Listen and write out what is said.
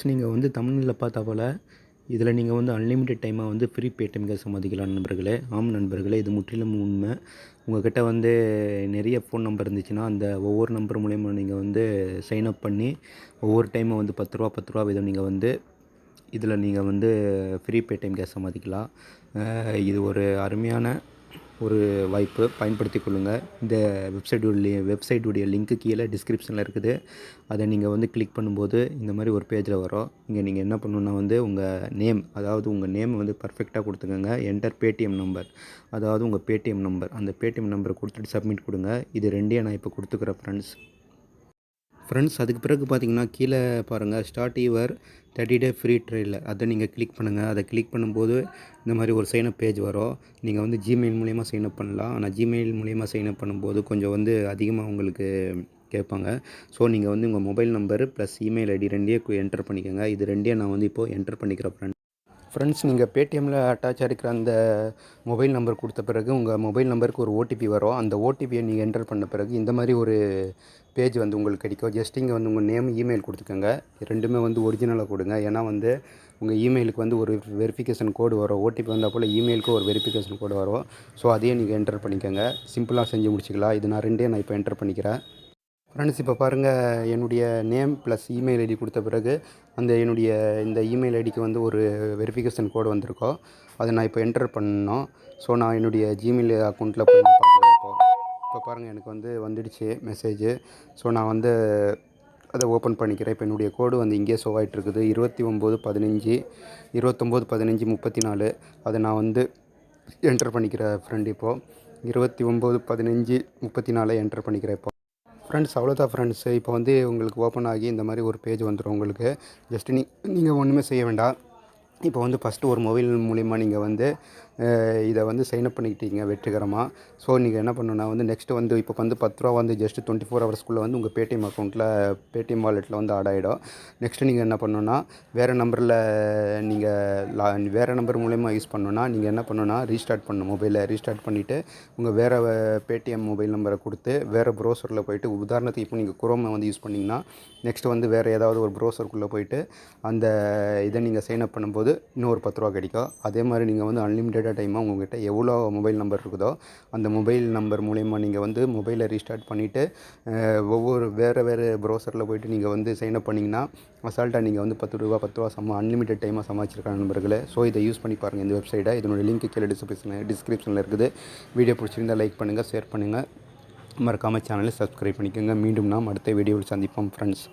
நீங்கள் வந்து தமிழ்ல பார்த்தா போல் இதில் நீங்கள் வந்து அன்லிமிட்டெட் டைமாக வந்து ஃப்ரீ பேடிஎம் கேஸ் சம்பாதிக்கலாம் நண்பர்களே. ஆம் நண்பர்களே, இது முற்றிலும் உண்மை. உங்கள்கிட்ட வந்து நிறைய ஃபோன் நம்பர் இருந்துச்சுன்னா அந்த ஒவ்வொரு நம்பர் மூலயமா நீங்கள் வந்து சைன் அப் பண்ணி ஒவ்வொரு டைமும் வந்து ரூ. 10 வீதம் நீங்கள் வந்து இதில் நீங்கள் வந்து ஃப்ரீ பேடிஎம் கேஸ் சம்பாதிக்கலாம். இது ஒரு அருமையான ஒரு வாய்ப்பு, பயன்படுத்திக் கொள்ளுங்கள். இந்த வெப்சைட்டுடைய லிங்க்கு கீழே டிஸ்கிரிப்ஷனில் இருக்குது. அதை நீங்கள் வந்து கிளிக் பண்ணும்போது இந்த மாதிரி ஒரு பேஜில் வரும். இங்கே நீங்கள் என்ன பண்ணணுன்னா வந்து உங்கள் நேம், அதாவது உங்கள் நேம் வந்து பர்ஃபெக்டாக கொடுத்துக்கோங்க. என்டர் பேடிஎம் நம்பர், அதாவது உங்கள் பேடிஎம் நம்பர், அந்த பேடிஎம் நம்பரை கொடுத்துட்டு சப்மிட் கொடுங்க. இது ரெண்டையும் நான் இப்போ கொடுத்துக்கிறேன் ஃப்ரெண்ட்ஸ். அதுக்கு பிறகு பார்த்தீங்கன்னா கீழே பாருங்கள், start your 30 day free trial, அதை நீங்கள் கிளிக் பண்ணுங்கள். அதை கிளிக் பண்ணும்போது இந்த மாதிரி ஒரு சைனப் பேஜ் வரும். நீங்கள் வந்து ஜிமெயில் மூலிமா சைனப் பண்ணலாம். ஆனால் ஜிமெயில் மூலிமா சைனப் பண்ணும்போது கொஞ்சம் வந்து அதிகமாக உங்களுக்கு கேட்பாங்க. ஸோ நீங்கள் வந்து உங்கள் mobile number plus email ID ரெண்டையும் என்டர் பண்ணிக்கோங்க. இது ரெண்டையும் நான் வந்து இப்போது என்டர் பண்ணிக்கிறேன் ஃப்ரெண்ட்ஸ். நீங்கள் பேடிஎம்மில் அட்டாச் இருக்கிற அந்த மொபைல் நம்பர் கொடுத்த பிறகு உங்கள் மொபைல் நம்பருக்கு ஒரு ஓடிபி வரும். அந்த ஓடிபியை நீங்கள் என்டர் பண்ண பிறகு இந்த மாதிரி ஒரு பேஜ் வந்து உங்களுக்கு கிடைக்கும். ஜஸ்ட் இங்கே வந்து உங்கள் நேம், இமெயில் கொடுத்துக்கோங்க. ரெண்டுமே வந்து ஒரிஜினலாக கொடுங்க. ஏன்னா வந்து உங்கள் இமெயிலுக்கு வந்து ஒரு வெரிஃபிகேஷன் கோடு வரும். ஓடிபி வந்தால் போல் இமெயிலுக்கு ஒரு வெரிஃபிகேஷன் கோடு வரும். ஸோ அதையும் நீங்கள் என்டர் பண்ணிக்கோங்க. சிம்பிளாக செஞ்சு முடிச்சிக்கலாம். இது நான் ரெண்டையும் நான் இப்போ என்டர் பண்ணிக்கிறேன் ஃப்ரெண்ட்ஸ். இப்போ பாருங்கள், என்னுடைய நேம் ப்ளஸ் இமெயில் ஐடி கொடுத்த பிறகு என்னுடைய இந்த இமெயில் ஐடிக்கு வந்து ஒரு வெரிஃபிகேஷன் கோடு வந்திருக்கோம். அதை நான் இப்போ என்டர் பண்ணணும். ஸோ நான் என்னுடைய ஜிமெயில் அக்கௌண்ட்டில் போய் நான் பார்க்குறேன். இப்போ பாருங்கள், எனக்கு வந்து வந்துடுச்சு மெசேஜு. ஸோ நான் வந்து அதை ஓப்பன் பண்ணிக்கிறேன். இப்போ என்னுடைய கோடு வந்து இங்கே ஷோ ஆகிட்டுருக்குது. 29/15 34. அதை நான் வந்து என்டர் பண்ணிக்கிறேன் இப்போது 29/15 என்டர் பண்ணிக்கிறேன் ஃப்ரெண்ட்ஸ். அவ்வளோதான் ஃப்ரெண்ட்ஸ். இப்போ வந்து உங்களுக்கு ஓப்பன் ஆகி இந்த மாதிரி ஒரு பேஜ் வந்துடும் உங்களுக்கு. ஜஸ்ட்டு நீங்கள் ஒன்றுமே செய்ய வேண்டாம். இப்போ வந்து ஃபஸ்ட்டு ஒரு மொபைல் மூலிமா நீங்கள் வந்து இதை வந்து சைனப் பண்ணிக்கிட்டீங்க வெற்றிகரமாக. ஸோ நீங்கள் என்ன பண்ணணுன்னா வந்து நெக்ஸ்ட்டு வந்து இப்போ வந்து ரூ. 10 வந்து ஜஸ்ட்டு 24 ஹவர்ஸ்க்குள்ளே வந்து உங்கள் பேடிஎம் அக்கௌண்ட்டில், பேடிஎம் வாலெட்டில் வந்து ஆட் ஆகிடும். நெக்ஸ்ட்டு நீங்கள் என்ன பண்ணணுன்னா வேறு நம்பரில் வேறு நம்பர் மூலயமா யூஸ் பண்ணணுன்னா நீங்கள் என்ன பண்ணணுன்னா ரீஸ்டார்ட் பண்ணணும். மொபைலை ரீஸ்டார்ட் பண்ணிவிட்டு உங்கள் வேறு பேடிஎம் மொபைல் நம்பரை கொடுத்து வேறு ப்ரௌசரில் போய்ட்டு, உதாரணத்துக்கு இப்போ நீங்கள் குரோமை வந்து யூஸ் பண்ணிங்கன்னா நெக்ஸ்ட்டு வந்து வேறு ஏதாவது ஒரு ப்ரௌசருக்குள்ளே போய்ட்டு அந்த இதை நீங்கள் சைனப் பண்ணும்போது இன்னும் ஒரு ரூ. 10 கிடைக்கும். அதே மாதிரி நீங்கள் வந்து அன்லிமிட்டடாக டைமாக உங்கள்கிட்ட எவ்வளோ மொபைல் நம்பர் இருக்குதோ அந்த மொபைல் நம்பர் மூலயமா நீங்கள் வந்து மொபைலை ரீஸ்டார்ட் பண்ணிவிட்டு ஒவ்வொரு வேறு ப்ரௌசரில் போய்ட்டு நீங்கள் வந்து சைனப் பண்ணிங்கன்னா அசால்ட்டாக நீங்கள் வந்து ரூ. 10 அன்லிமிட்டட் டைமாக சமாளிச்சிருக்காங்க நண்பர்களே. ஸோ இதை யூஸ் பண்ணி பாருங்கள் இந்த வெப்சைட்டை. இதனுடைய லிங்க் கீழே டிஸ்கிரிப்ஷனில் இருக்குது. வீடியோ பிடிச்சிருந்தால் லைக் பண்ணுங்கள், ஷேர் பண்ணுங்கள், மறக்காமல் சேனலை சப்ஸ்கிரைப் பண்ணிக்கோங்க. மீண்டும் நாம் அடுத்த வீடியோவில் சந்திப்போம் ஃப்ரெண்ட்ஸ்.